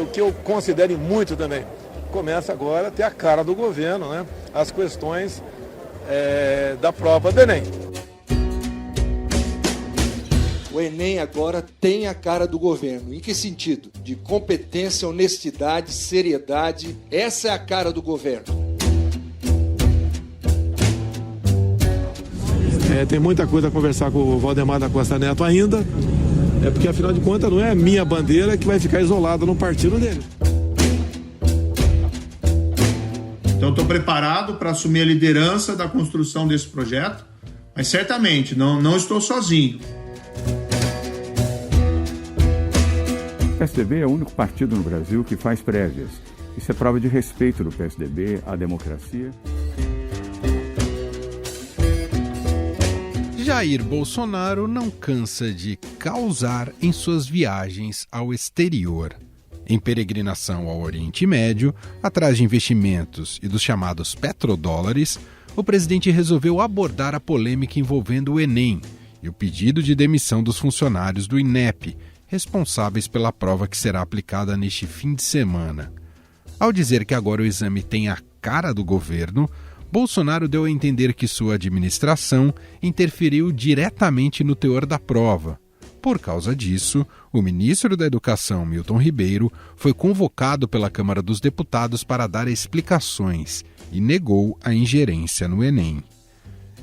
que eu considero muito também, começa agora a ter a cara do governo, né? As questões da prova do Enem. O Enem agora tem a cara do governo. Em que sentido? De competência, honestidade, seriedade. Essa é a cara do governo. Tem muita coisa a conversar com o Valdemar da Costa Neto ainda, porque afinal de contas não é a minha bandeira que vai ficar isolada no partido dele. Então estou preparado para assumir a liderança da construção desse projeto, mas certamente não estou sozinho. O PSDB é o único partido no Brasil que faz prévias. Isso é prova de respeito do PSDB à democracia. Jair Bolsonaro não cansa de causar em suas viagens ao exterior. Em peregrinação ao Oriente Médio, atrás de investimentos e dos chamados petrodólares, o presidente resolveu abordar a polêmica envolvendo o Enem e o pedido de demissão dos funcionários do INEP, responsáveis pela prova que será aplicada neste fim de semana. Ao dizer que agora o exame tem a cara do governo, Bolsonaro deu a entender que sua administração interferiu diretamente no teor da prova. Por causa disso, o ministro da Educação, Milton Ribeiro, foi convocado pela Câmara dos Deputados para dar explicações e negou a ingerência no Enem.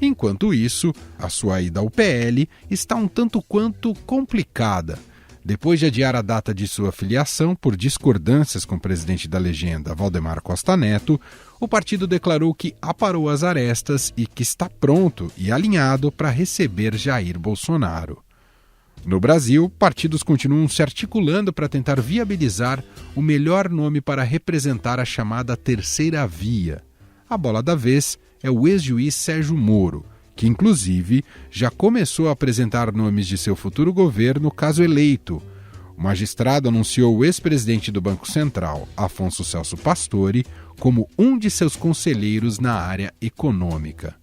Enquanto isso, a sua ida ao PL está um tanto quanto complicada. Depois de adiar a data de sua filiação por discordâncias com o presidente da legenda, Valdemar Costa Neto, o partido declarou que aparou as arestas e que está pronto e alinhado para receber Jair Bolsonaro. No Brasil, partidos continuam se articulando para tentar viabilizar o melhor nome para representar a chamada terceira via. A bola da vez é o ex-juiz Sérgio Moro, que inclusive já começou a apresentar nomes de seu futuro governo caso eleito. O magistrado anunciou o ex-presidente do Banco Central, Afonso Celso Pastore, como um de seus conselheiros na área econômica.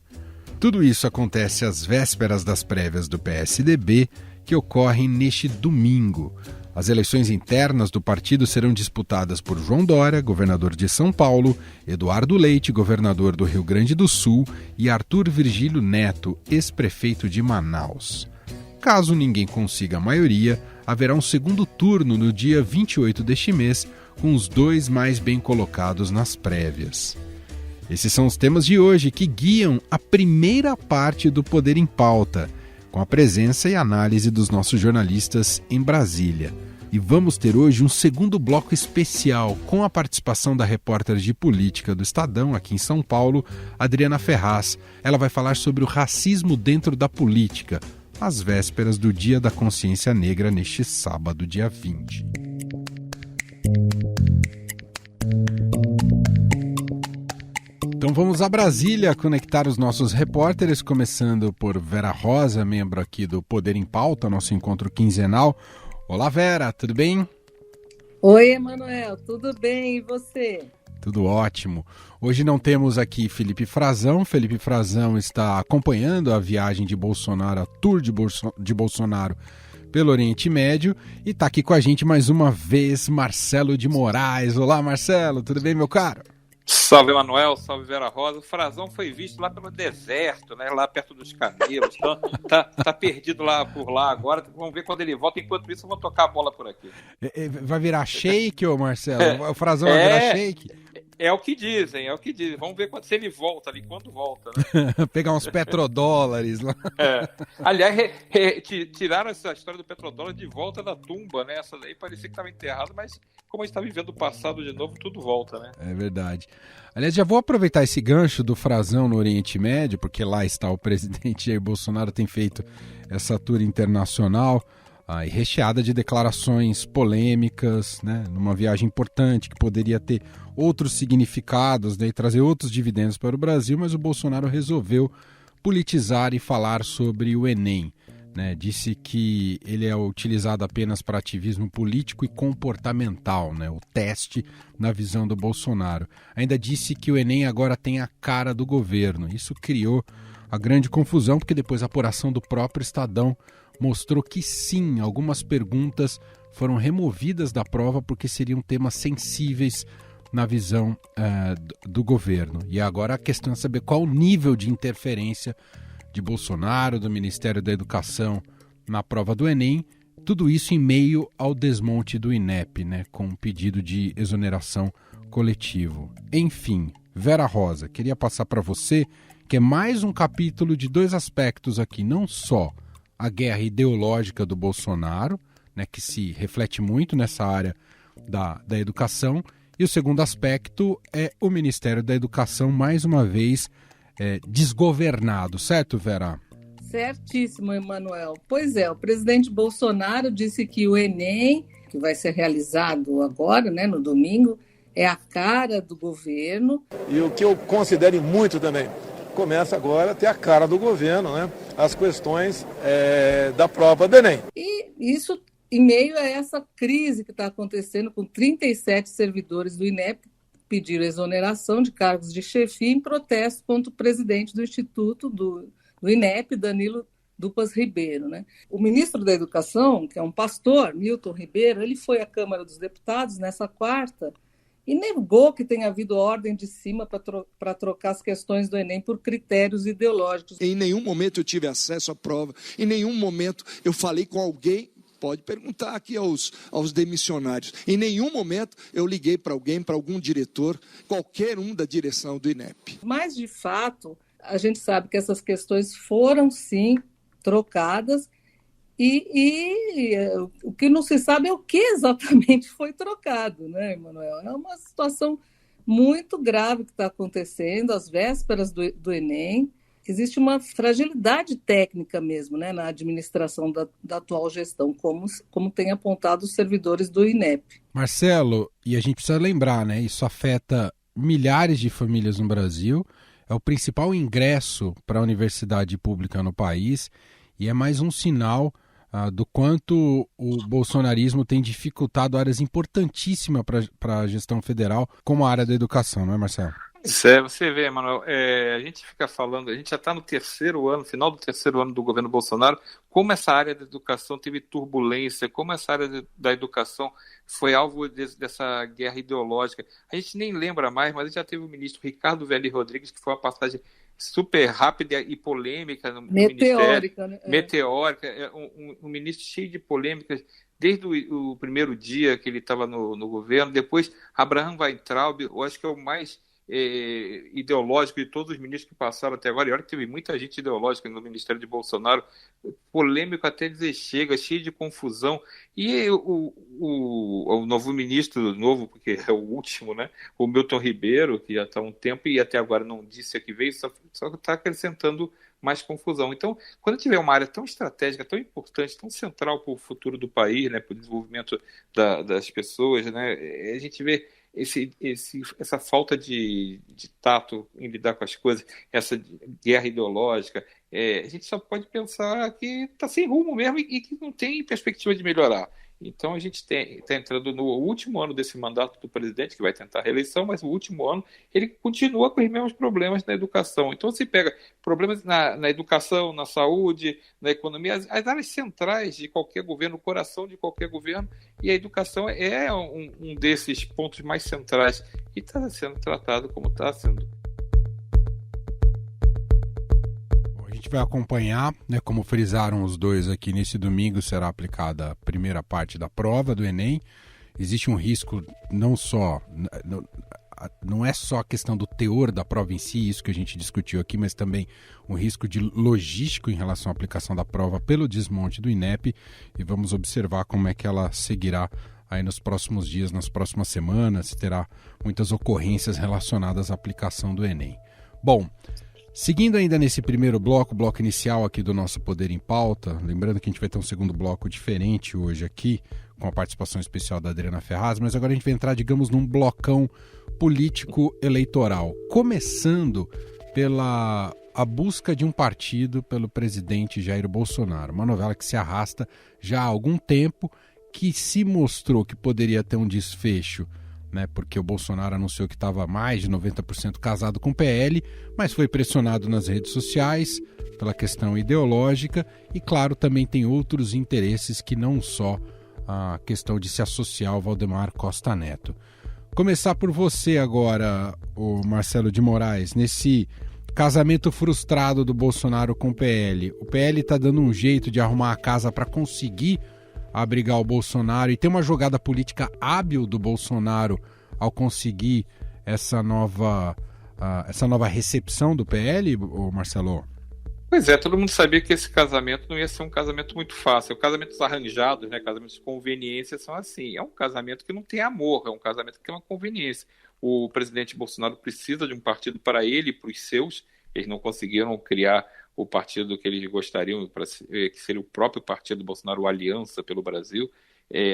Tudo isso acontece às vésperas das prévias do PSDB, que ocorrem neste domingo. As eleições internas do partido serão disputadas por João Dória, governador de São Paulo, Eduardo Leite, governador do Rio Grande do Sul, e Arthur Virgílio Neto, ex-prefeito de Manaus. Caso ninguém consiga a maioria, haverá um segundo turno no dia 28 deste mês, com os dois mais bem colocados nas prévias. Esses são os temas de hoje que guiam a primeira parte do Poder em Pauta, com a presença e análise dos nossos jornalistas em Brasília. E vamos ter hoje um segundo bloco especial com a participação da repórter de política do Estadão, aqui em São Paulo, Adriana Ferraz. Ela vai falar sobre o racismo dentro da política, às vésperas do Dia da Consciência Negra, neste sábado, dia 20. Então vamos a Brasília conectar os nossos repórteres, começando por Vera Rosa, membro aqui do Poder em Pauta, nosso encontro quinzenal. Olá, Vera, tudo bem? Oi, Emanuel, tudo bem? E você? Tudo ótimo. Hoje não temos aqui Felipe Frazão. Felipe Frazão está acompanhando a viagem de Bolsonaro, a tour de Bolsonaro pelo Oriente Médio. E está aqui com a gente mais uma vez Marcelo de Moraes. Olá, Marcelo, tudo bem, meu caro? Salve, Emanuel, salve, Vera Rosa. O Frazão foi visto lá pelo deserto, né? Lá perto dos camelos. Então, tá perdido por lá agora. Vamos ver quando ele volta. Enquanto isso, eu vou tocar a bola por aqui. Vai virar shake, ô Marcelo? O Frazão vai virar shake? É o que dizem. Vamos ver se ele volta ali, quando volta, né? Pegar uns petrodólares lá. Aliás, tiraram essa história do petrodólar de volta da tumba, né? Essa daí parecia que estava enterrada, mas como a gente está vivendo o passado de novo, tudo volta, né? É verdade. Aliás, já vou aproveitar esse gancho do Frazão no Oriente Médio, porque lá está o presidente Jair Bolsonaro, tem feito essa tour internacional e recheada de declarações polêmicas, né? Numa viagem importante que poderia ter outros significados, né? E trazer outros dividendos para o Brasil, mas o Bolsonaro resolveu politizar e falar sobre o Enem. Né, disse que ele é utilizado apenas para ativismo político e comportamental, né, o teste na visão do Bolsonaro. Ainda disse que o Enem agora tem a cara do governo. Isso criou a grande confusão, porque depois a apuração do próprio Estadão mostrou que sim, algumas perguntas foram removidas da prova porque seriam temas sensíveis na visão do governo. E agora a questão é saber qual o nível de interferência de Bolsonaro, do Ministério da Educação na prova do Enem, tudo isso em meio ao desmonte do INEP, né, com um pedido de exoneração coletivo. Enfim, Vera Rosa, queria passar para você que é mais um capítulo de 2 aspectos aqui, não só a guerra ideológica do Bolsonaro, né, que se reflete muito nessa área da educação, e o segundo aspecto é o Ministério da Educação, mais uma vez, desgovernado, certo, Vera? Certíssimo, Emanuel. Pois é, o presidente Bolsonaro disse que o Enem, que vai ser realizado agora, né, no domingo, é a cara do governo. E o que eu considero muito também, começa agora a ter a cara do governo, né? As questões da prova do Enem. E isso em meio a essa crise que está acontecendo com 37 servidores do INEP pediram exoneração de cargos de chefia em protesto contra o presidente do Instituto do INEP, Danilo Dupas Ribeiro, né? O ministro da Educação, que é um pastor, Milton Ribeiro, ele foi à Câmara dos Deputados nessa quarta e negou que tenha havido ordem de cima para trocar as questões do Enem por critérios ideológicos. Em nenhum momento eu tive acesso à prova, em nenhum momento eu falei com alguém. Pode perguntar aqui aos demissionários. Em nenhum momento eu liguei para alguém, para algum diretor, qualquer um da direção do INEP. Mas, de fato, a gente sabe que essas questões foram, sim, trocadas e o que não se sabe é o que exatamente foi trocado, né, Emanuel? É uma situação muito grave que está acontecendo às vésperas do Enem. Existe uma fragilidade técnica mesmo, né, na administração da atual gestão, como tem apontado os servidores do INEP. Marcelo, e a gente precisa lembrar, né, isso afeta milhares de famílias no Brasil, é o principal ingresso para a universidade pública no país e é mais um sinal do quanto o bolsonarismo tem dificultado áreas importantíssimas para a gestão federal, como a área da educação, não é, Marcelo? Você vê, Emanuel, a gente fica falando, a gente já está no final do terceiro ano do governo Bolsonaro, como essa área da educação teve turbulência, como essa área da educação foi alvo dessa guerra ideológica. A gente nem lembra mais, mas já teve o ministro Ricardo Velli Rodrigues, que foi uma passagem super rápida e polêmica no Meteórica, Ministério. Né? Meteórica, um ministro cheio de polêmicas, desde o primeiro dia que ele estava no governo. Depois, Abraham Weintraub, eu acho que é o mais ideológico de todos os ministros que passaram até agora. E olha que teve muita gente ideológica no Ministério de Bolsonaro, polêmico até dizer chega, cheio de confusão. E o novo ministro, porque é o último, né? O Milton Ribeiro, que já está há um tempo e até agora não disse a que veio, só está acrescentando mais confusão. Então, quando tiver uma área tão estratégica, tão importante, tão central para o futuro do país, né, para o desenvolvimento das pessoas, né, a gente vê essa falta de tato em lidar com as coisas, essa guerra ideológica, a gente só pode pensar que está sem rumo mesmo e que não tem perspectiva de melhorar. Então a gente está entrando no último ano desse mandato do presidente, que vai tentar a reeleição, mas o último ano ele continua com os mesmos problemas na educação. Então você pega problemas na educação, na saúde, na economia, as áreas centrais de qualquer governo, o coração de qualquer governo, e a educação é um desses pontos mais centrais e está sendo tratado como está sendo. A gente vai acompanhar, né, como frisaram os dois aqui, nesse domingo será aplicada a primeira parte da prova do Enem. Existe um risco não é só a questão do teor da prova em si, isso que a gente discutiu aqui, mas também um risco de logístico em relação à aplicação da prova pelo desmonte do INEP, e vamos observar como é que ela seguirá aí nos próximos dias, nas próximas semanas, se terá muitas ocorrências relacionadas à aplicação do Enem. Bom, seguindo ainda nesse primeiro bloco inicial aqui do nosso Poder em Pauta, lembrando que a gente vai ter um segundo bloco diferente hoje aqui, com a participação especial da Adriana Ferraz, mas agora a gente vai entrar, digamos, num blocão político-eleitoral, começando pela a busca de um partido pelo presidente Jair Bolsonaro, uma novela que se arrasta já há algum tempo, que se mostrou que poderia ter um desfecho, né, porque o Bolsonaro anunciou que estava mais de 90% casado com o PL, mas foi pressionado nas redes sociais pela questão ideológica e, claro, também tem outros interesses que não só a questão de se associar ao Valdemar Costa Neto. Começar por você agora, o Marcelo de Moraes, nesse casamento frustrado do Bolsonaro com o PL. O PL está dando um jeito de arrumar a casa para conseguir abrigar o Bolsonaro, e tem uma jogada política hábil do Bolsonaro ao conseguir essa nova recepção do PL, Marcelo? Pois é, todo mundo sabia que esse casamento não ia ser um casamento muito fácil. Casamentos arranjados, né, casamentos de conveniência são assim. É um casamento que não tem amor, é um casamento que é uma conveniência. O presidente Bolsonaro precisa de um partido para ele e para os seus. Eles não conseguiram criar o partido que eles gostariam, que seria o próprio partido Bolsonaro, o Aliança pelo Brasil.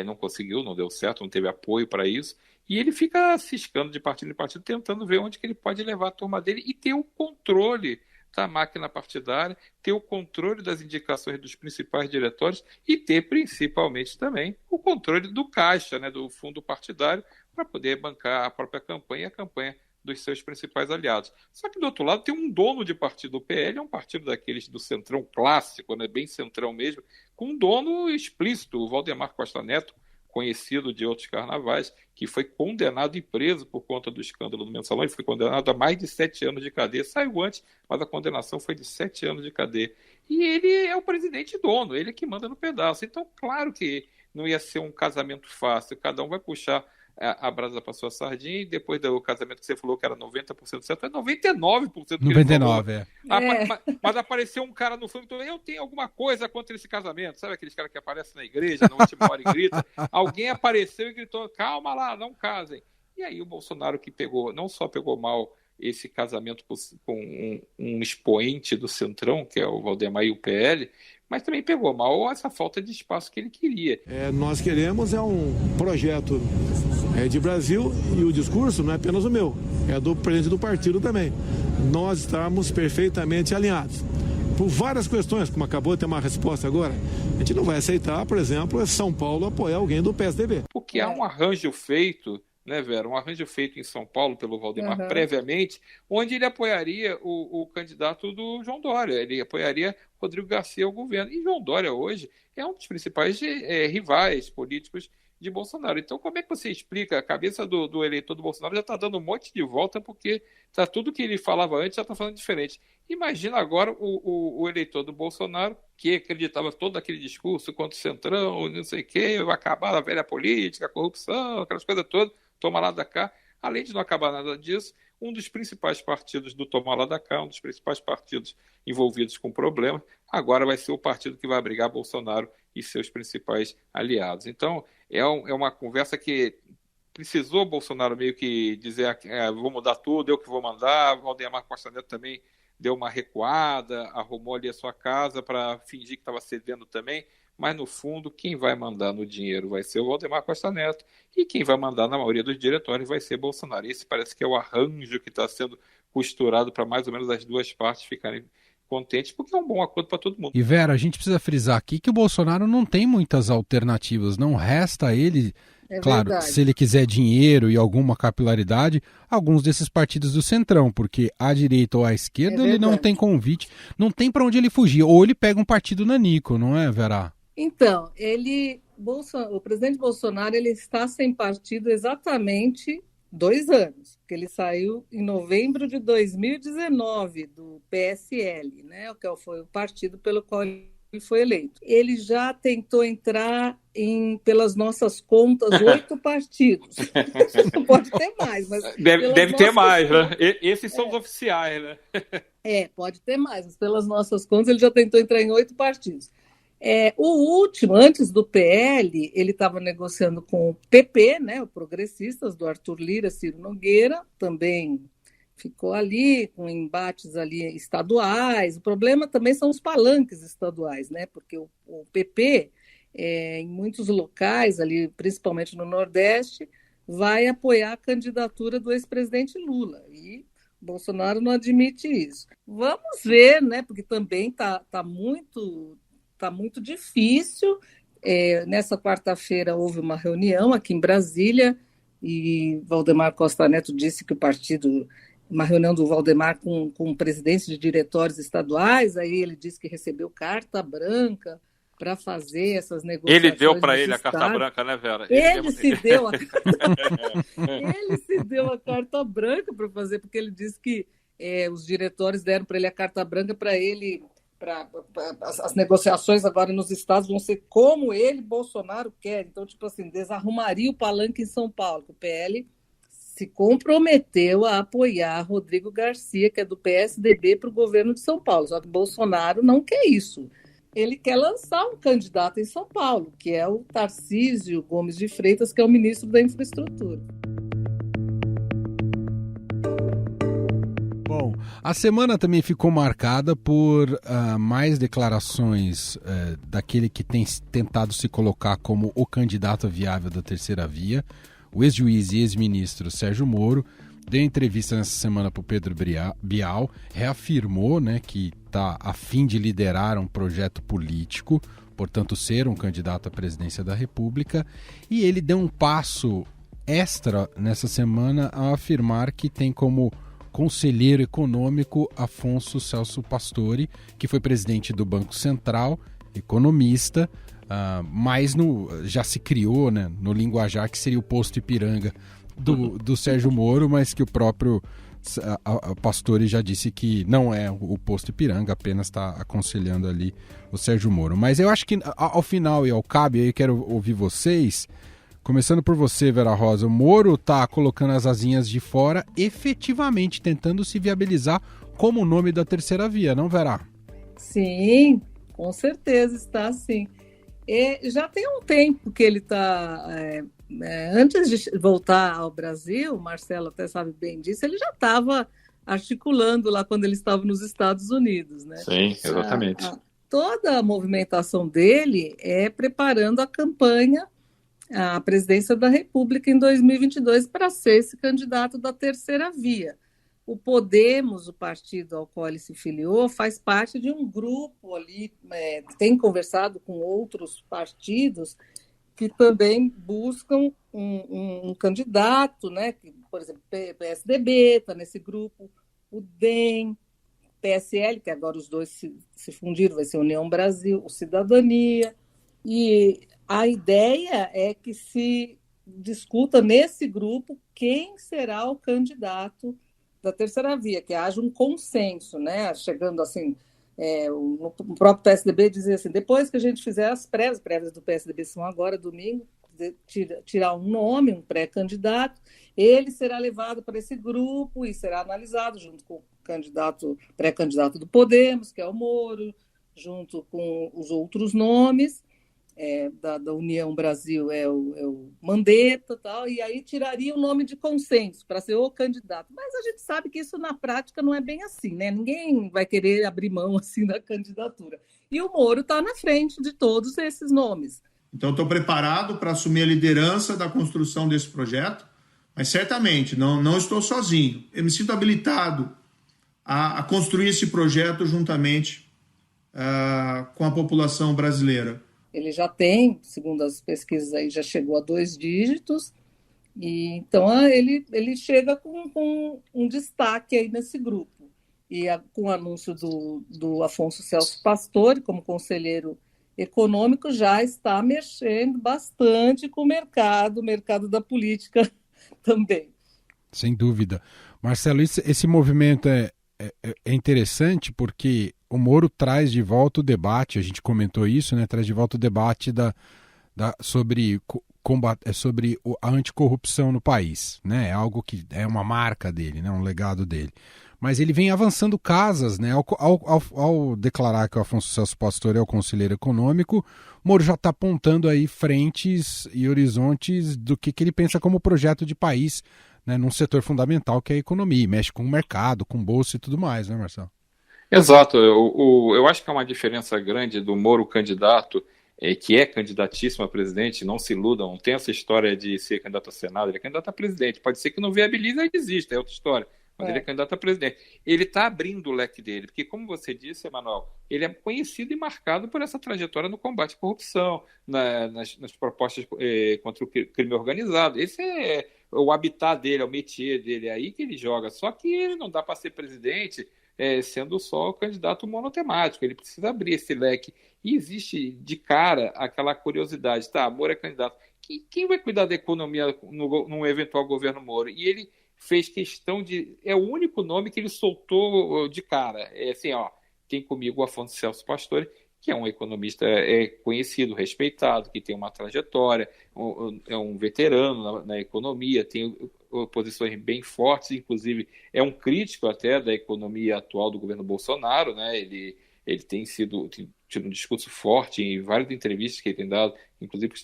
Não conseguiu, não deu certo, não teve apoio para isso. E ele fica ciscando de partido em partido, tentando ver onde que ele pode levar a turma dele e ter o controle da máquina partidária, ter o controle das indicações dos principais diretórios e ter principalmente também o controle do caixa, né, do fundo partidário, para poder bancar a própria campanha e a campanha dos seus principais aliados. Só que do outro lado tem um dono de partido. O PL é um partido daqueles do centrão clássico, né, bem centrão mesmo, com um dono explícito, o Valdemar Costa Neto, conhecido de outros carnavais, que foi condenado e preso por conta do escândalo do Mensalão. Ele foi condenado a mais de 7 anos de cadeia. Saiu antes, mas a condenação foi de 7 anos de cadeia. E ele é o presidente dono, ele é que manda no pedaço. Então, claro que não ia ser um casamento fácil. Cada um vai puxar a brasa para sua sardinha, e depois do casamento que você falou que era 90% certo, é 99%. 99%, Mas apareceu um cara no fundo que falou, eu tenho alguma coisa contra esse casamento. Sabe aqueles caras que aparecem na igreja, na última hora e grita? Alguém apareceu e gritou, calma lá, não casem. E aí o Bolsonaro, que não só pegou mal esse casamento com um expoente do Centrão, que é o Valdemar e o PL, mas também pegou mal essa falta de espaço que ele queria. Nós queremos um projeto de Brasil, e o discurso não é apenas o meu, é do presidente do partido também. Nós estamos perfeitamente alinhados. Por várias questões, como acabou de ter uma resposta agora, a gente não vai aceitar, por exemplo, São Paulo apoiar alguém do PSDB. Porque há um arranjo feito, né, Vera? Um arranjo feito em São Paulo pelo Valdemar previamente, onde ele apoiaria o candidato do João Dória, ele apoiaria Rodrigo Garcia ao governo. E João Dória hoje é um dos principais rivais políticos de Bolsonaro. Então, como é que você explica? A cabeça do eleitor do Bolsonaro já está dando um monte de volta, porque tudo que ele falava antes já está falando diferente. Imagina agora o eleitor do Bolsonaro, que acreditava todo aquele discurso contra o Centrão, não sei o quê, vai acabar a velha política, a corrupção, aquelas coisas todas, toma lá da cá. Além de não acabar nada disso, um dos principais partidos do toma lá da cá, um dos principais partidos envolvidos com problemas, agora vai ser o partido que vai abrigar Bolsonaro e seus principais aliados. Então, é uma conversa que precisou Bolsonaro meio que dizer, vou mudar tudo, eu que vou mandar. Valdemar Costa Neto também deu uma recuada, arrumou ali a sua casa para fingir que estava cedendo também, mas no fundo quem vai mandar no dinheiro vai ser o Valdemar Costa Neto, e quem vai mandar na maioria dos diretórios vai ser Bolsonaro. Esse parece que é o arranjo que está sendo costurado para mais ou menos as duas partes ficarem contentes, porque é um bom acordo para todo mundo. E Vera, a gente precisa frisar aqui que o Bolsonaro não tem muitas alternativas, não resta a ele, claro, verdade, se ele quiser dinheiro e alguma capilaridade, alguns desses partidos do Centrão, porque à direita ou à esquerda ele não tem convite, não tem para onde ele fugir, ou ele pega um partido nanico, não é, Vera? Então, o presidente Bolsonaro, ele está sem partido exatamente 2 anos, porque ele saiu em novembro de 2019 do PSL, né, que foi o partido pelo qual ele foi eleito. Ele já tentou entrar pelas nossas contas 8 partidos. Não pode ter mais, mas deve ter mais, né? Esses são os oficiais, né? Pode ter mais, mas pelas nossas contas ele já tentou entrar em 8 partidos. O último, antes do PL, ele estava negociando com o PP, né, o Progressistas, do Arthur Lira, Ciro Nogueira, também ficou ali com embates ali estaduais. O problema também são os palanques estaduais, né, porque o PP, em muitos locais, ali, principalmente no Nordeste, vai apoiar a candidatura do ex-presidente Lula, e Bolsonaro não admite isso. Vamos ver, né, porque também está muito difícil. Nessa quarta-feira houve uma reunião aqui em Brasília e Valdemar Costa Neto disse que uma reunião do Valdemar com presidentes de diretórios estaduais, aí ele disse que recebeu carta branca para fazer essas negociações. Ele deu para ele a carta branca, né, Vera? Ele se deu a carta branca para fazer, porque ele disse que os diretores deram para ele a carta branca para ele. As negociações agora nos estados vão ser como ele, Bolsonaro, quer. Então, tipo assim, desarrumaria o palanque em São Paulo. O PL se comprometeu a apoiar Rodrigo Garcia, que é do PSDB, para o governo de São Paulo. Só que Bolsonaro não quer isso. Ele quer lançar um candidato em São Paulo, que é o Tarcísio Gomes de Freitas, que é o ministro da Infraestrutura. Bom, a semana também ficou marcada por mais declarações daquele que tem tentado se colocar como o candidato viável da terceira via. O ex-juiz e ex-ministro Sérgio Moro deu entrevista nessa semana para o Pedro Bial, reafirmou, né, que está a fim de liderar um projeto político, portanto ser um candidato à presidência da República, e ele deu um passo extra nessa semana ao afirmar que tem como conselheiro econômico Afonso Celso Pastore, que foi presidente do Banco Central, economista, mas já se criou, né, no linguajar que seria o posto Ipiranga do Sérgio Moro, mas que o próprio Pastore já disse que não é o posto Ipiranga, apenas está aconselhando ali o Sérgio Moro. Mas eu acho que ao final e ao cabo, e aí eu quero ouvir vocês, começando por você, Vera Rosa, o Moro está colocando as asinhas de fora, efetivamente tentando se viabilizar como o nome da terceira via, não, Vera? Sim, com certeza está sim. Já tem um tempo que ele está... antes de voltar ao Brasil, o Marcelo até sabe bem disso, ele já estava articulando lá quando ele estava nos Estados Unidos, né? Sim, exatamente. Toda a movimentação dele é preparando a campanha à presidência da República em 2022 para ser esse candidato da terceira via. O Podemos, o partido ao qual ele se filiou, faz parte de um grupo ali, tem conversado com outros partidos que também buscam um candidato, né? Por exemplo, PSDB está nesse grupo, o DEM, PSL, que agora os dois se fundiram, vai ser União Brasil, o Cidadania, e a ideia é que se discuta nesse grupo quem será o candidato da terceira via, que haja um consenso, né? Chegando assim, o próprio PSDB dizia assim, depois que a gente fizer as prévias do PSDB são agora, domingo, tirar um nome, um pré-candidato, ele será levado para esse grupo e será analisado junto com o pré-candidato do Podemos, que é o Moro, junto com os outros nomes, da União Brasil é o Mandetta, tal, e aí tiraria o nome de consenso para ser o candidato. Mas a gente sabe que isso na prática não é bem assim, né? Ninguém vai querer abrir mão assim da candidatura. E o Moro está na frente de todos esses nomes. Então, estou preparado para assumir a liderança da construção desse projeto, mas certamente não estou sozinho. Eu me sinto habilitado a construir esse projeto juntamente com a população brasileira. Ele já tem, segundo as pesquisas aí, já chegou a 2 dígitos, e então ele chega com um destaque aí nesse grupo. E com o anúncio do Afonso Celso Pastore como conselheiro econômico, já está mexendo bastante com o mercado da política também. Sem dúvida. Marcelo, esse movimento é interessante porque o Moro traz de volta o debate, a gente comentou isso, né? Traz de volta o debate sobre a anticorrupção no país, né? É algo que é uma marca dele, né? Um legado dele. Mas ele vem avançando casas, né? Ao declarar que o Afonso Celso Pastore é o conselheiro econômico, o Moro já está apontando aí frentes e horizontes do que ele pensa como projeto de país, né? Num setor fundamental que é a economia, mexe com o mercado, com bolsa e tudo mais, né, Marcelo? Exato. Eu acho que é uma diferença grande do Moro candidato, que é candidatíssimo a presidente, não se iludam, não tem essa história de ser candidato a Senado, ele é candidato a presidente. Pode ser que não viabilize e desista, é outra história. Mas ele é candidato a presidente. Ele está abrindo o leque dele, porque, como você disse, Emanuel, ele é conhecido e marcado por essa trajetória no combate à corrupção, nas propostas contra o crime organizado. Esse é o habitat dele, é o métier dele, é aí que ele joga. Só que ele não dá para ser presidente sendo só candidato monotemático. Ele precisa abrir esse leque. E existe de cara aquela curiosidade, tá, Moro é candidato. Quem vai cuidar da economia num eventual governo Moro? E ele fez questão de... É o único nome que ele soltou de cara. É assim, ó, tem comigo o Afonso Celso Pastore, que é um economista conhecido, respeitado, que tem uma trajetória, é um veterano na economia, tem posições bem fortes, inclusive é um crítico até da economia atual do governo Bolsonaro, né? Ele tem tido um discurso forte em várias entrevistas que ele tem dado, inclusive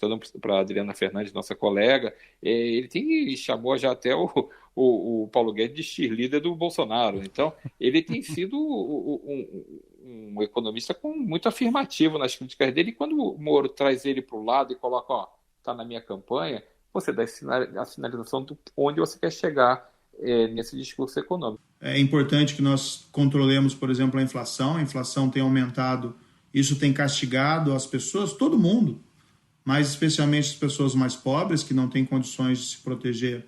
para a Adriana Fernandes, nossa colega. Ele chamou já até o Paulo Guedes de cheerleader do Bolsonaro. Então, ele tem sido um economista muito afirmativo nas críticas dele. E quando o Moro traz ele para o lado e coloca, ó, está na minha campanha, você dá a sinalização de onde você quer chegar nesse discurso econômico. É importante que nós controlemos, por exemplo, a inflação. A inflação tem aumentado, isso tem castigado as pessoas, todo mundo, mas especialmente as pessoas mais pobres, que não têm condições de se proteger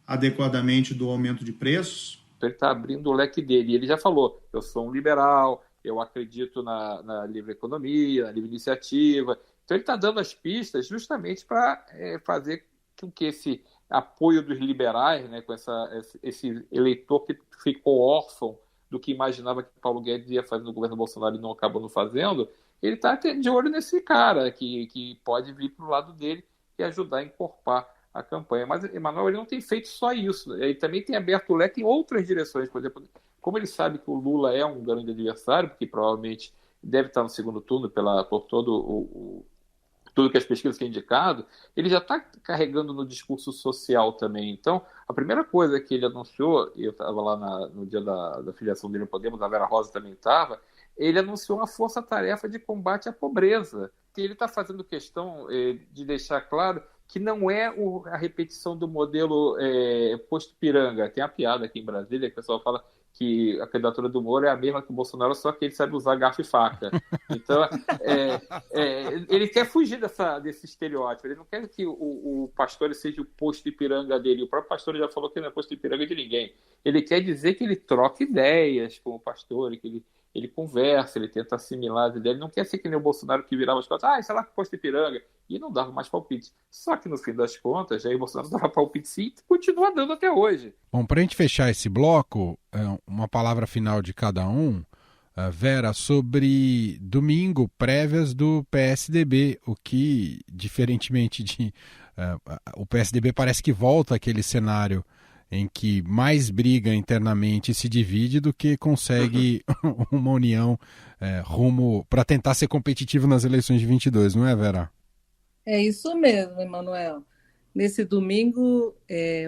adequadamente do aumento de preços. Ele está abrindo o leque dele. E ele já falou, eu sou um liberal, eu acredito na livre economia, na livre iniciativa. Então ele está dando as pistas justamente para fazer com que esse apoio dos liberais, né, com esse eleitor que ficou órfão do que imaginava que Paulo Guedes ia fazer no governo Bolsonaro e não acabou não fazendo, ele está de olho nesse cara que pode vir para o lado dele e ajudar a encorpar a campanha. Mas, Emanuel, ele não tem feito só isso. Ele também tem aberto o leque em outras direções. Por exemplo, como ele sabe que o Lula é um grande adversário, porque provavelmente deve estar no segundo turno por todo tudo que as pesquisas têm indicado, ele já está carregando no discurso social também. Então, a primeira coisa que ele anunciou, e eu estava lá no dia da filiação dele no Podemos, a Vera Rosa também estava, ele anunciou uma força-tarefa de combate à pobreza. E ele está fazendo questão de deixar claro que não é a repetição do modelo posto Piranga. Tem a piada aqui em Brasília, que o pessoal fala que a candidatura do Moro é a mesma que o Bolsonaro, só que ele sabe usar garfo e faca. Então, ele quer fugir desse estereótipo. Ele não quer que o Pastore seja o posto Ipiranga dele. O próprio Pastore já falou que não é posto Ipiranga de ninguém. Ele quer dizer que ele troca ideias com o Pastore, que ele conversa, ele tenta assimilar as ideias. Ele não quer ser que nem o Bolsonaro que virava as costas, sei lá, posto Ipiranga, e não dava mais palpite. Só que no fim das contas, Jair Bolsonaro dava palpite sim e continua dando até hoje. Bom, para a gente fechar esse bloco, uma palavra final de cada um, Vera, sobre domingo, prévias do PSDB, o que, diferentemente o PSDB parece que volta àquele cenário em que mais briga internamente e se divide do que consegue uma união rumo para tentar ser competitivo nas eleições de 22, não é, Vera? É isso mesmo, Emanuel. Nesse domingo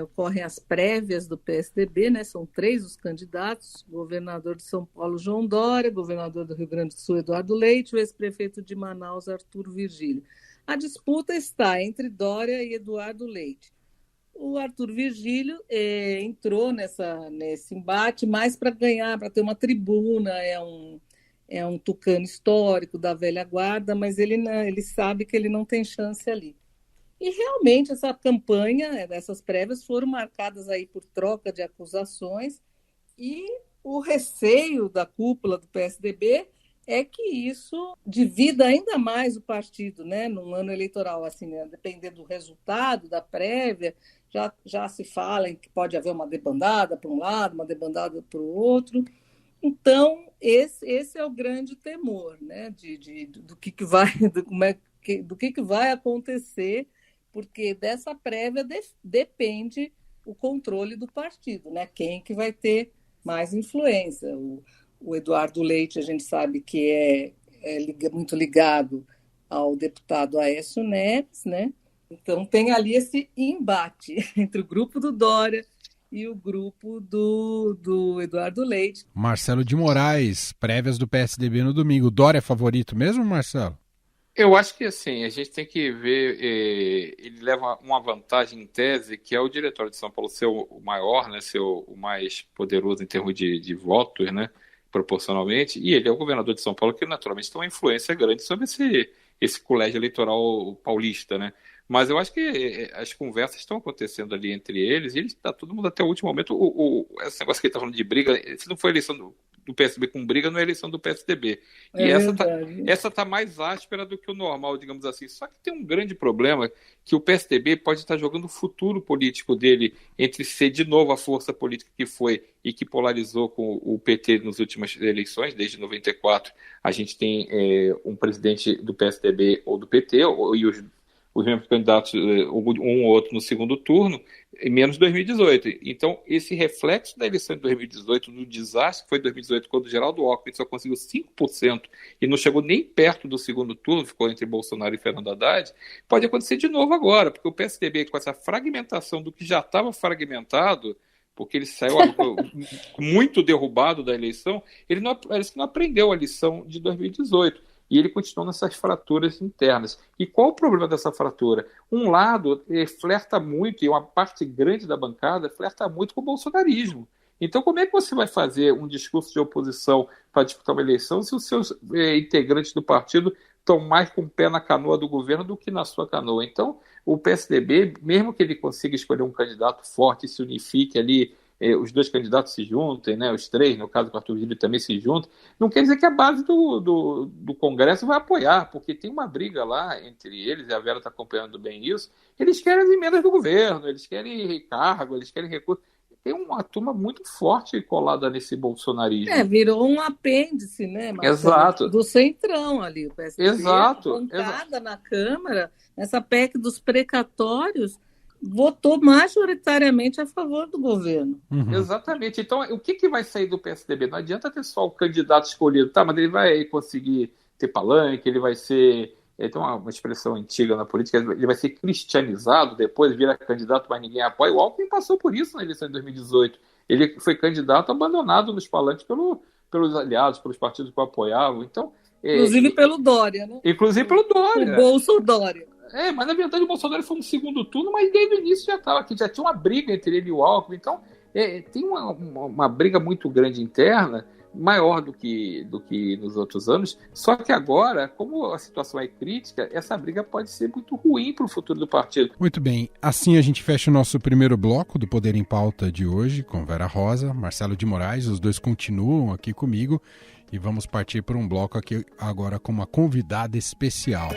ocorrem as prévias do PSDB, né? São 3 os candidatos: governador de São Paulo, João Dória, governador do Rio Grande do Sul, Eduardo Leite, e o ex-prefeito de Manaus, Arthur Virgílio. A disputa está entre Dória e Eduardo Leite. O Arthur Virgílio entrou nesse embate mais para ganhar, para ter uma tribuna, é um tucano histórico da velha guarda, mas ele sabe que ele não tem chance ali. E realmente essa campanha, essas prévias foram marcadas aí por troca de acusações, e o receio da cúpula do PSDB é que isso divida ainda mais o partido, né, num ano eleitoral, assim, né, dependendo do resultado da prévia, já se fala em que pode haver uma debandada para um lado, uma debandada para o outro. Então, esse é o grande temor, né, do que vai acontecer, porque dessa prévia depende o controle do partido, né, quem que vai ter mais influência. O Eduardo Leite, a gente sabe que é muito ligado ao deputado Aécio Neves, né? Então tem ali esse embate entre o grupo do Dória e o grupo do Eduardo Leite. Marcelo de Moraes, prévias do PSDB no domingo. Dória é favorito mesmo, Marcelo? Eu acho que assim, a gente tem que ver, ele leva uma vantagem em tese, que é o Diretório de São Paulo ser o maior, né, ser o mais poderoso em termos de votos, né, proporcionalmente, e ele é o governador de São Paulo, que naturalmente tem uma influência grande sobre esse colégio eleitoral paulista, né. Mas eu acho que as conversas estão acontecendo ali entre eles, e está todo mundo até o último momento. Esse negócio que ele está falando de briga, se não foi eleição do PSDB com briga não é a eleição do PSDB. E essa está mais áspera do que o normal, digamos assim. Só que tem um grande problema, que o PSDB pode estar jogando o futuro político dele entre ser de novo a força política que foi e que polarizou com o PT nas últimas eleições, desde 94. A gente tem um presidente do PSDB ou do PT, e os mesmos candidatos, um ou outro no segundo turno, menos 2018. Então, esse reflexo da eleição de 2018, do desastre que foi 2018, quando o Geraldo Alckmin só conseguiu 5% e não chegou nem perto do segundo turno, ficou entre Bolsonaro e Fernando Haddad, pode acontecer de novo agora, porque o PSDB, com essa fragmentação do que já estava fragmentado, porque ele saiu muito derrubado da eleição, parece que não aprendeu a lição de 2018. E ele continua nessas fraturas internas. E qual o problema dessa fratura? Um lado flerta muito, e uma parte grande da bancada flerta muito com o bolsonarismo. Então, como é que você vai fazer um discurso de oposição para disputar uma eleição se os seus integrantes do partido estão mais com o pé na canoa do governo do que na sua canoa? Então, o PSDB, mesmo que ele consiga escolher um candidato forte e se unifique ali, os dois candidatos se juntem, né, os três, no caso do Arthur Lira também se juntem, não quer dizer que a base do Congresso vai apoiar, porque tem uma briga lá entre eles, e a Vera está acompanhando bem isso. Eles querem as emendas do governo, eles querem cargo, eles querem recursos. Tem uma turma muito forte colada nesse bolsonarismo. Virou um apêndice, né, Marcelo? Exato. Do centrão ali, o PSDB. Exato. Bancada na Câmara, essa PEC dos precatórios, votou majoritariamente a favor do governo. Uhum. Exatamente. Então, o que vai sair do PSDB? Não adianta ter só o candidato escolhido, tá? Mas ele vai conseguir ter palanque, ele vai ser... Tem uma expressão antiga na política, ele vai ser cristianizado, depois vira candidato, mas ninguém apoia. O Alckmin passou por isso na eleição de 2018. Ele foi candidato abandonado nos palanques pelos aliados, pelos partidos que o apoiavam. Então, inclusive pelo Dória, né? Inclusive pelo Dória. O Bolsonaro. Mas na verdade o Bolsonaro foi no segundo turno, mas desde o início já estava aqui, já tinha uma briga entre ele e o Alckmin. Então, tem uma briga muito grande interna, maior do que nos outros anos, só que agora, como a situação é crítica, essa briga pode ser muito ruim para o futuro do partido. Muito bem, assim a gente fecha o nosso primeiro bloco do Poder em Pauta de hoje, com Vera Rosa, Marcelo de Moraes, os dois continuam aqui comigo, e vamos partir para um bloco aqui agora com uma convidada especial.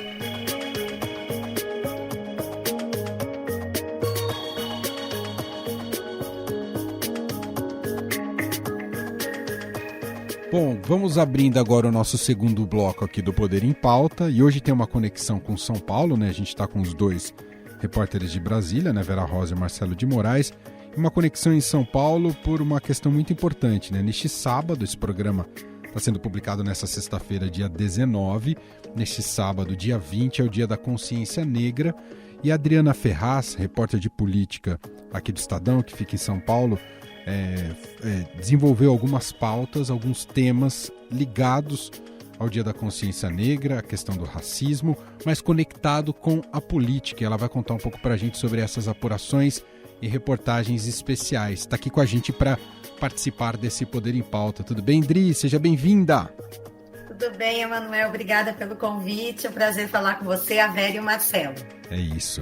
Bom, vamos abrindo agora o nosso segundo bloco aqui do Poder em Pauta, e hoje tem uma conexão com São Paulo, né? A gente está com os dois repórteres de Brasília, né? Vera Rosa e Marcelo de Moraes, uma conexão em São Paulo por uma questão muito importante, né? Neste sábado, esse programa está sendo publicado nessa sexta-feira, dia 19, neste sábado, dia 20, é o Dia da Consciência Negra, e a Adriana Ferraz, repórter de política aqui do Estadão, que fica em São Paulo, desenvolveu algumas pautas, alguns temas ligados ao Dia da Consciência Negra, a questão do racismo, mas conectado com a política. Ela vai contar um pouco para a gente sobre essas apurações e reportagens especiais. Está aqui com a gente para participar desse Poder em Pauta. Tudo bem, Dri? Seja bem-vinda! Tudo bem, Emanuel. Obrigada pelo convite. É um prazer falar com você, a Vera e o Marcelo. É isso.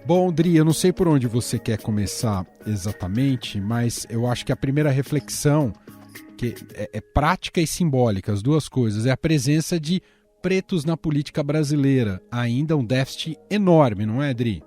Bom, Dri, eu não sei por onde você quer começar exatamente, mas eu acho que a primeira reflexão, que é prática e simbólica, as duas coisas, é a presença de pretos na política brasileira. Ainda um déficit enorme, não é, Dri?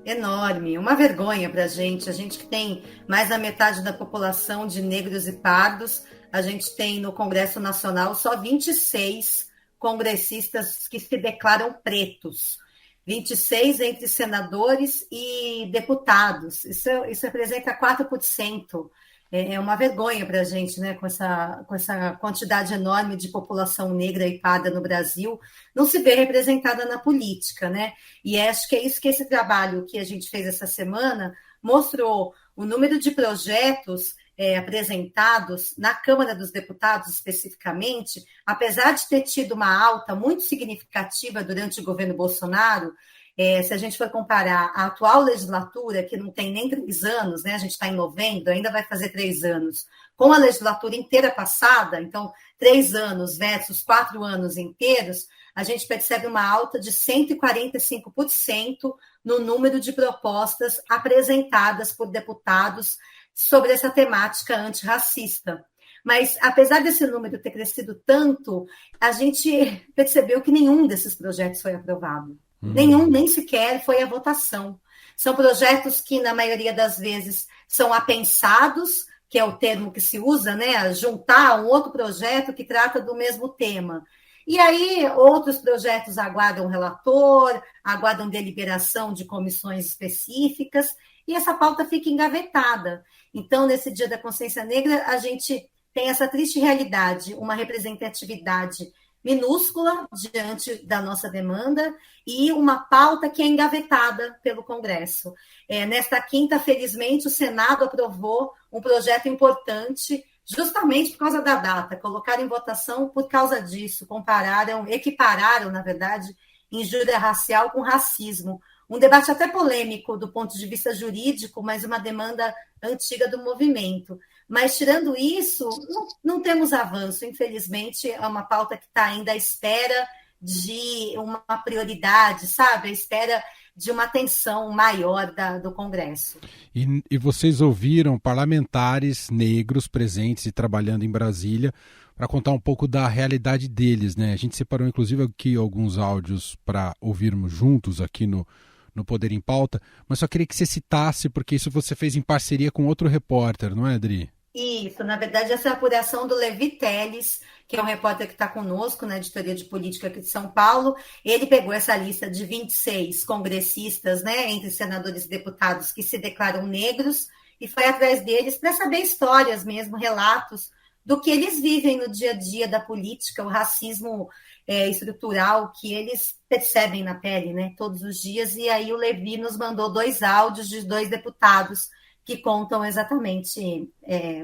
Enorme, uma vergonha para a gente que tem mais da metade da população de negros e pardos. A gente tem no Congresso Nacional só 26 congressistas que se declaram pretos. 26 entre senadores e deputados. Isso representa 4%. É uma vergonha para a gente, né? Com essa quantidade enorme de população negra e parda no Brasil, não se vê representada na política, né? E acho que é isso que esse trabalho que a gente fez essa semana mostrou. O número de projetos apresentados na Câmara dos Deputados, especificamente, apesar de ter tido uma alta muito significativa durante o governo Bolsonaro, se a gente for comparar a atual legislatura, que não tem nem 3 anos, né, a gente está em novembro, ainda vai fazer 3 anos, com a legislatura inteira passada, então 3 anos versus 4 anos inteiros, a gente percebe uma alta de 145% no número de propostas apresentadas por deputados sobre essa temática antirracista. Mas, apesar desse número ter crescido tanto, a gente percebeu que nenhum desses projetos foi aprovado. Nenhum, nem sequer foi a votação. São projetos que, na maioria das vezes, são apensados, que é o termo que se usa, né? Juntar um outro projeto que trata do mesmo tema. E aí, outros projetos aguardam relator, aguardam deliberação de comissões específicas, e essa pauta fica engavetada. Então, nesse Dia da Consciência Negra, a gente tem essa triste realidade, uma representatividade minúscula diante da nossa demanda e uma pauta que é engavetada pelo Congresso. Nesta quinta, felizmente, o Senado aprovou um projeto importante justamente por causa da data, colocaram em votação por causa disso, equipararam, na verdade, injúria racial com racismo. Um debate até polêmico do ponto de vista jurídico, mas uma demanda antiga do movimento. Mas, tirando isso, não temos avanço. Infelizmente, é uma pauta que está ainda à espera de uma prioridade, sabe? À espera de uma atenção maior do Congresso. E vocês ouviram parlamentares negros presentes e trabalhando em Brasília para contar um pouco da realidade deles, né? A gente separou, inclusive, aqui alguns áudios para ouvirmos juntos aqui no Poder em Pauta, mas só queria que você citasse, porque isso você fez em parceria com outro repórter, não é, Adri? Isso, na verdade, essa é a apuração do Levi Teles, que é um repórter que está conosco na editoria de política aqui de São Paulo. Ele pegou essa lista de 26 congressistas, né, entre senadores e deputados que se declaram negros, e foi atrás deles para saber histórias mesmo, relatos do que eles vivem no dia a dia da política, o racismo estrutural que eles percebem na pele, né, todos os dias. E aí o Levi nos mandou 2 áudios de 2 deputados que contam exatamente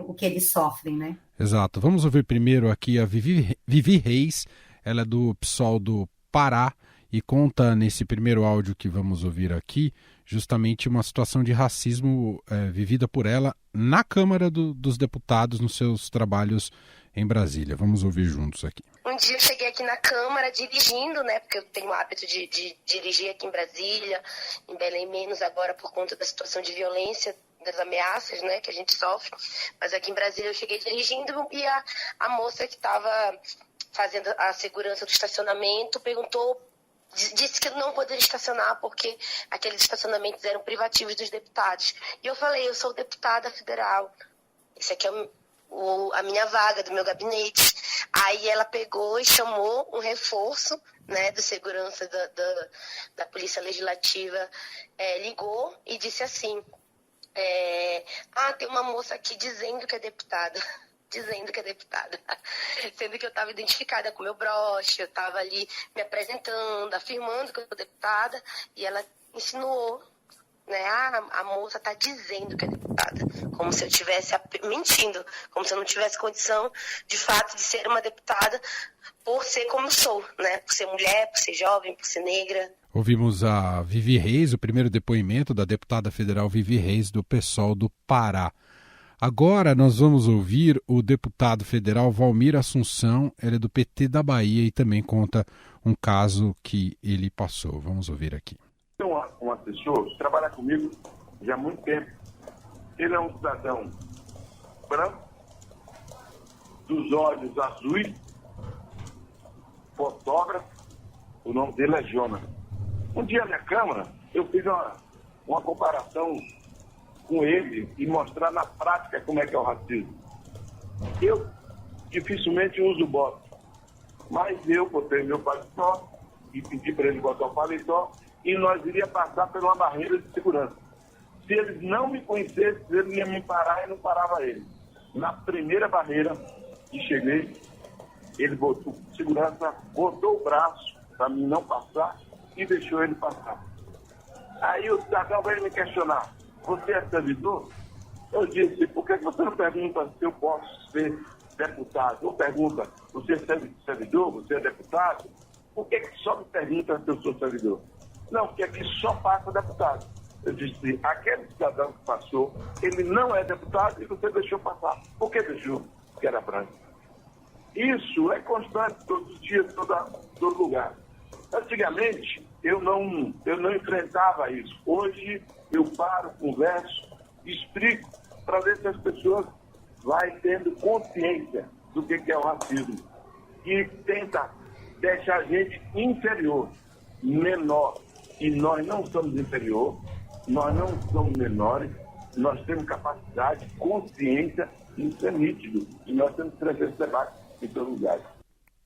o que eles sofrem, né? Exato. Vamos ouvir primeiro aqui a Vivi Reis, ela é do PSOL do Pará e conta nesse primeiro áudio que vamos ouvir aqui justamente uma situação de racismo vivida por ela na Câmara dos Deputados nos seus trabalhos em Brasília. Vamos ouvir juntos aqui. Um dia eu cheguei aqui na Câmara dirigindo, né, porque eu tenho o hábito de dirigir aqui em Brasília, em Belém menos agora por conta da situação de violência, das ameaças, né, que a gente sofre, mas aqui em Brasília eu cheguei dirigindo e a moça que estava fazendo a segurança do estacionamento disse que eu não poderia estacionar porque aqueles estacionamentos eram privativos dos deputados. E eu falei, eu sou deputada federal, esse aqui é a minha vaga do meu gabinete. Aí ela pegou e chamou um reforço, né, de segurança da Polícia Legislativa, ligou e disse assim, tem uma moça aqui dizendo que é deputada, sendo que eu estava identificada com meu broche, eu estava ali me apresentando, afirmando que eu sou deputada, e ela insinuou, né, a moça está dizendo que é deputada, como se eu estivesse mentindo, como se eu não tivesse condição, de fato, de ser uma deputada por ser como sou, né, por ser mulher, por ser jovem, por ser negra. Ouvimos a Vivi Reis, o primeiro depoimento da deputada federal Vivi Reis, do PSOL do Pará. Agora nós vamos ouvir o deputado federal Valmir Assunção, ele é do PT da Bahia e também conta um caso que ele passou. Vamos ouvir aqui. Tem um assessor que trabalha comigo já há muito tempo. Ele é um cidadão branco, dos olhos azuis, fotógrafo, o nome dele é Jonas. Um dia na Câmara, eu fiz uma comparação com ele e mostrar na prática como é que é o racismo. Eu dificilmente uso bota, mas eu botei meu paletó e pedi para ele botar o paletó e nós iríamos passar por uma barreira de segurança. Se eles não me conhecessem, eles iam me parar e não parava ele. Na primeira barreira que cheguei, ele botou segurança, botou o braço para mim não passar e deixou ele passar. Aí o cidadão veio me questionar, você é servidor? Eu disse, por que você não pergunta se eu posso ser deputado? Ou pergunta, você é servidor? Você é deputado? Por que só me pergunta se eu sou servidor? Não, porque aqui só passa deputado. Eu disse, aquele cidadão que passou, ele não é deputado e você deixou passar. Por que deixou? Porque era branco. Isso é constante todos os dias, todo lugar. Antigamente, eu não enfrentava isso. Hoje, eu paro, converso, explico para ver se as pessoas vai tendo consciência do que é o racismo e tenta deixar a gente inferior, menor. E nós não somos inferior, nós não somos menores, nós temos capacidade, consciência, isso é nítido. E nós temos que trazer esse debate em todo lugar.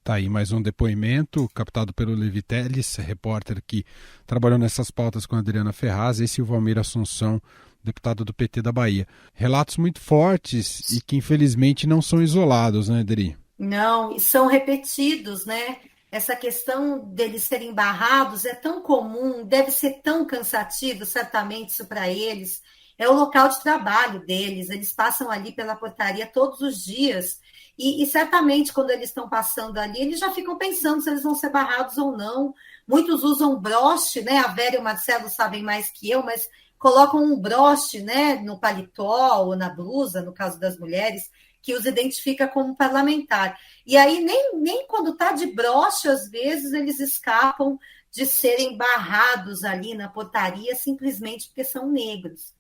Tá aí mais um depoimento captado pelo Levi Teles, repórter que trabalhou nessas pautas com a Adriana Ferraz, esse e o Valmir Assunção, deputado do PT da Bahia. Relatos muito fortes e que infelizmente não são isolados, né, Adri? Não, e são repetidos, né? Essa questão deles serem barrados é tão comum, deve ser tão cansativo, certamente, isso para eles. É o local de trabalho deles, eles passam ali pela portaria todos os dias. E certamente, quando eles estão passando ali, eles já ficam pensando se eles vão ser barrados ou não. Muitos usam broche, né? A Vera e o Marcelo sabem mais que eu, mas colocam um broche, né, no paletó ou na blusa, no caso das mulheres, que os identifica como parlamentar. E aí, nem quando está de broche, às vezes, eles escapam de serem barrados ali na portaria simplesmente porque são negros.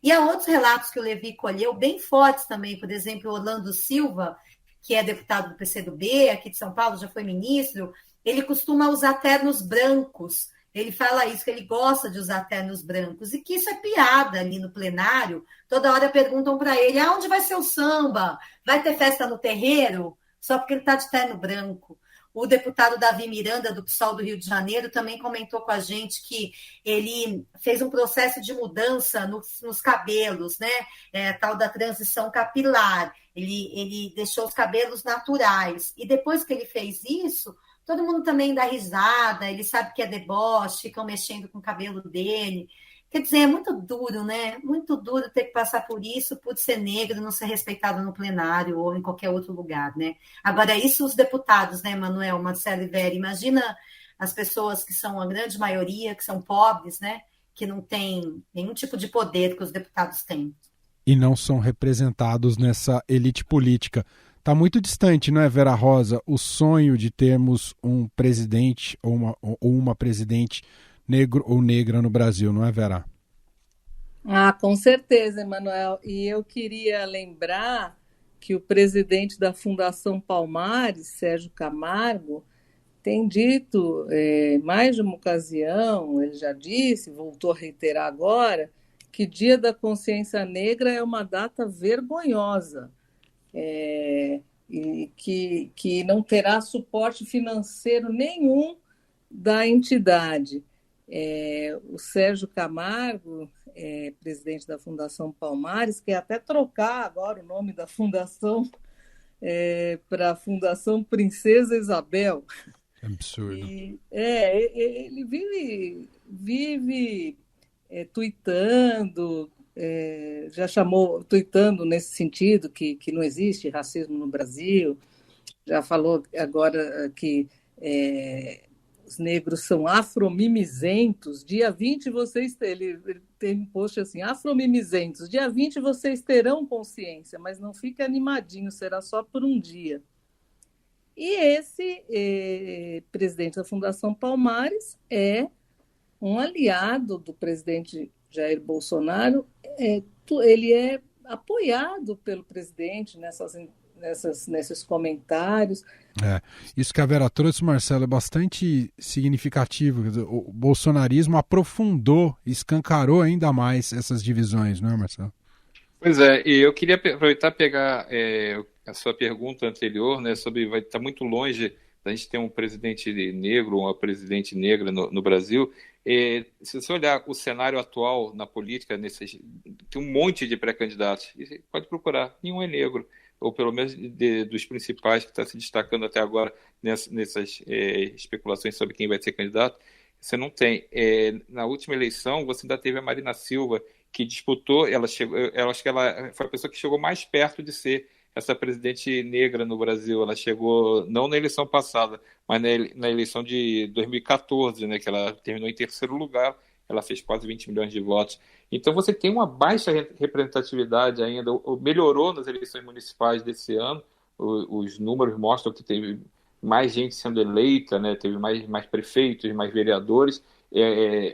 E há outros relatos que o Levi colheu, bem fortes também, por exemplo, Orlando Silva, que é deputado do PCdoB, aqui de São Paulo, já foi ministro, ele costuma usar ternos brancos. Ele fala isso, que ele gosta de usar ternos brancos, e que isso é piada ali no plenário. Toda hora perguntam para ele, aonde vai ser o samba? Vai ter festa no terreiro? Só porque ele está de terno branco. O deputado Davi Miranda, do PSOL do Rio de Janeiro, também comentou com a gente que ele fez um processo de mudança nos cabelos, né? Tal da transição capilar. Ele deixou os cabelos naturais. E depois que ele fez isso, todo mundo também dá risada, ele sabe que é deboche, ficam mexendo com o cabelo dele. Quer dizer, é muito duro, né? Muito duro ter que passar por isso, por ser negro, não ser respeitado no plenário ou em qualquer outro lugar, né? Agora, isso os deputados, né, Manuel, Marcelo e Vera? Imagina as pessoas que são a grande maioria, que são pobres, né? Que não têm nenhum tipo de poder que os deputados têm. E não são representados nessa elite política. Está muito distante, não é, Vera Rosa, o sonho de termos um presidente ou uma presidente negro ou negra no Brasil, não é, Vera? Com certeza, Emanuel. E eu queria lembrar que o presidente da Fundação Palmares, Sérgio Camargo, tem dito, mais de uma ocasião, ele já disse, voltou a reiterar agora, que Dia da Consciência Negra é uma data vergonhosa. E que não terá suporte financeiro nenhum da entidade. O Sérgio Camargo, presidente da Fundação Palmares, quer até trocar agora o nome da fundação para a Fundação Princesa Isabel. Absurdo. Ele vive tuitando, já chamou, tuitando nesse sentido, que não existe racismo no Brasil, já falou agora que os negros são afromimizentos, dia 20 ele tem um post assim, afromimizentos, dia 20 vocês terão consciência, mas não fique animadinho, será só por um dia. E esse presidente da Fundação Palmares é um aliado do presidente Jair Bolsonaro, ele é apoiado pelo presidente nesses comentários. Isso que a Vera trouxe, Marcelo, é bastante significativo. O bolsonarismo aprofundou, escancarou ainda mais essas divisões, não é, Marcelo? Pois é, e eu queria aproveitar e pegar a sua pergunta anterior, né, sobre vai estar muito longe da gente ter um presidente negro ou uma presidente negra no Brasil. Se você olhar o cenário atual na política, tem um monte de pré-candidatos, e pode procurar, nenhum é negro, ou pelo menos dos principais que está se destacando até agora nessas especulações sobre quem vai ser candidato, você não tem. Na última eleição, você ainda teve a Marina Silva, que disputou, eu acho que ela foi a pessoa que chegou mais perto de ser essa presidente negra no Brasil. Ela chegou, não na eleição passada, mas na eleição de 2014, né, que ela terminou em terceiro lugar, ela fez quase 20 milhões de votos. Então você tem uma baixa representatividade ainda, melhorou nas eleições municipais desse ano, os números mostram que teve mais gente sendo eleita, né, teve mais prefeitos, mais vereadores,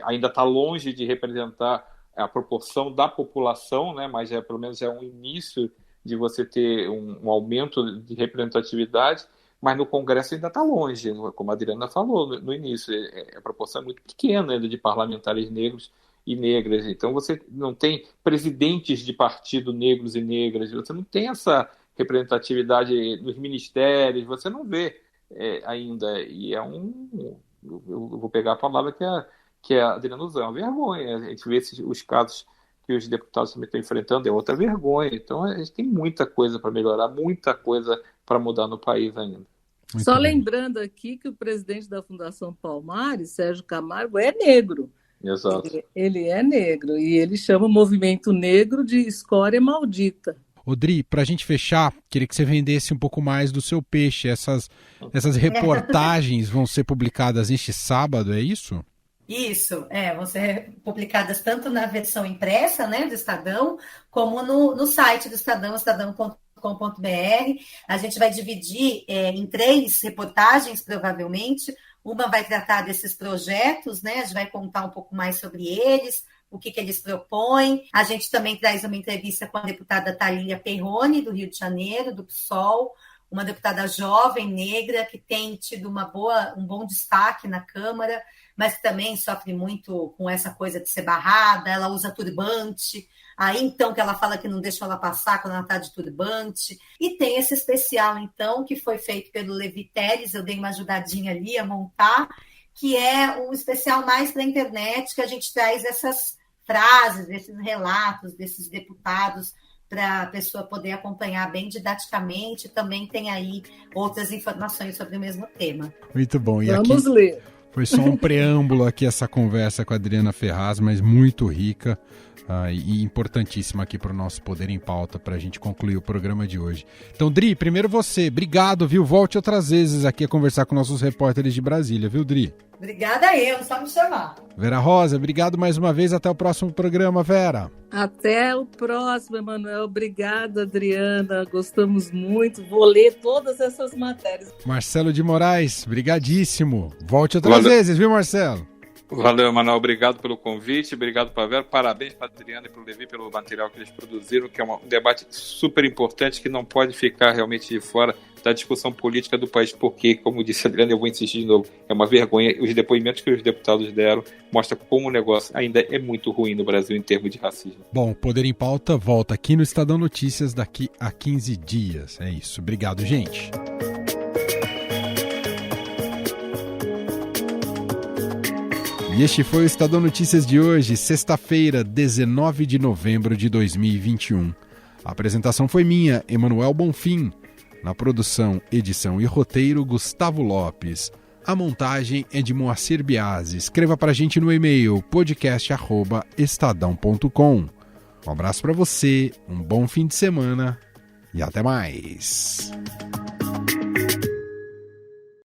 ainda está longe de representar a proporção da população, né, mas pelo menos é um início de você ter um aumento de representatividade, mas no Congresso ainda está longe, como a Adriana falou no início, a proporção é muito pequena ainda de parlamentares negros e negras. Então você não tem presidentes de partido negros e negras, você não tem essa representatividade nos ministérios, você não vê ainda. E eu vou pegar a palavra que a Adriana usou, é uma vergonha. A gente vê os casos que os deputados também estão enfrentando, é outra vergonha. Então a gente tem muita coisa para melhorar, muita coisa para mudar no país ainda. Só lembrando aqui que o presidente da Fundação Palmares, Sérgio Camargo, é negro. Exato. Ele é negro e ele chama o movimento negro de escória maldita. Dri, para a gente fechar, queria que você vendesse um pouco mais do seu peixe. Essas reportagens vão ser publicadas neste sábado, é isso? Isso, vão ser publicadas tanto na versão impressa, né, do Estadão, como no site do Estadão, estadão.com.br. A gente vai dividir em 3 reportagens, provavelmente. Uma vai tratar desses projetos, né? A gente vai contar um pouco mais sobre eles, o que eles propõem. A gente também traz uma entrevista com a deputada Thalília Perrone, do Rio de Janeiro, do PSOL, uma deputada jovem, negra, que tem tido um bom destaque na Câmara, mas que também sofre muito com essa coisa de ser barrada. Ela usa turbante, aí então que ela fala que não deixa ela passar quando ela está de turbante. E tem esse especial, então, que foi feito pelo Levi Teles, eu dei uma ajudadinha ali a montar, que é um especial mais para a internet, que a gente traz essas frases, esses relatos desses deputados, para a pessoa poder acompanhar bem didaticamente. Também tem aí outras informações sobre o mesmo tema. Muito bom. E vamos ler. Foi só um preâmbulo aqui, essa conversa com a Adriana Ferraz, mas muito rica e importantíssima aqui para o nosso Poder em Pauta, para a gente concluir o programa de hoje. Então, Dri, primeiro você. Obrigado, viu? Volte outras vezes aqui a conversar com nossos repórteres de Brasília, viu, Dri? Obrigada eu, só me chamar. Vera Rosa, obrigado mais uma vez. Até o próximo programa, Vera. Até o próximo, Emanuel. Obrigada, Adriana. Gostamos muito. Vou ler todas essas matérias. Marcelo de Moraes, brigadíssimo. Volte outras vezes, viu, Marcelo? Valeu, Emanuel. Obrigado pelo convite. Obrigado para a Vera. Parabéns para a Adriana e para o Levi pelo material que eles produziram, que é um debate super importante que não pode ficar realmente de fora da discussão política do país, porque, como disse a Adriana, eu vou insistir de novo, é uma vergonha. Os depoimentos que os deputados deram mostram como o negócio ainda é muito ruim no Brasil em termos de racismo. Bom, Poder em Pauta volta aqui no Estadão Notícias daqui a 15 dias. É isso. Obrigado, gente. E este foi o Estadão Notícias de hoje, sexta-feira, 19 de novembro de 2021. A apresentação foi minha, Emanuel Bonfim. Na produção, edição e roteiro, Gustavo Lopes. A montagem é de Moacir Biasi. Escreva pra gente no e-mail podcast@estadão.com. Um abraço para você, um bom fim de semana e até mais.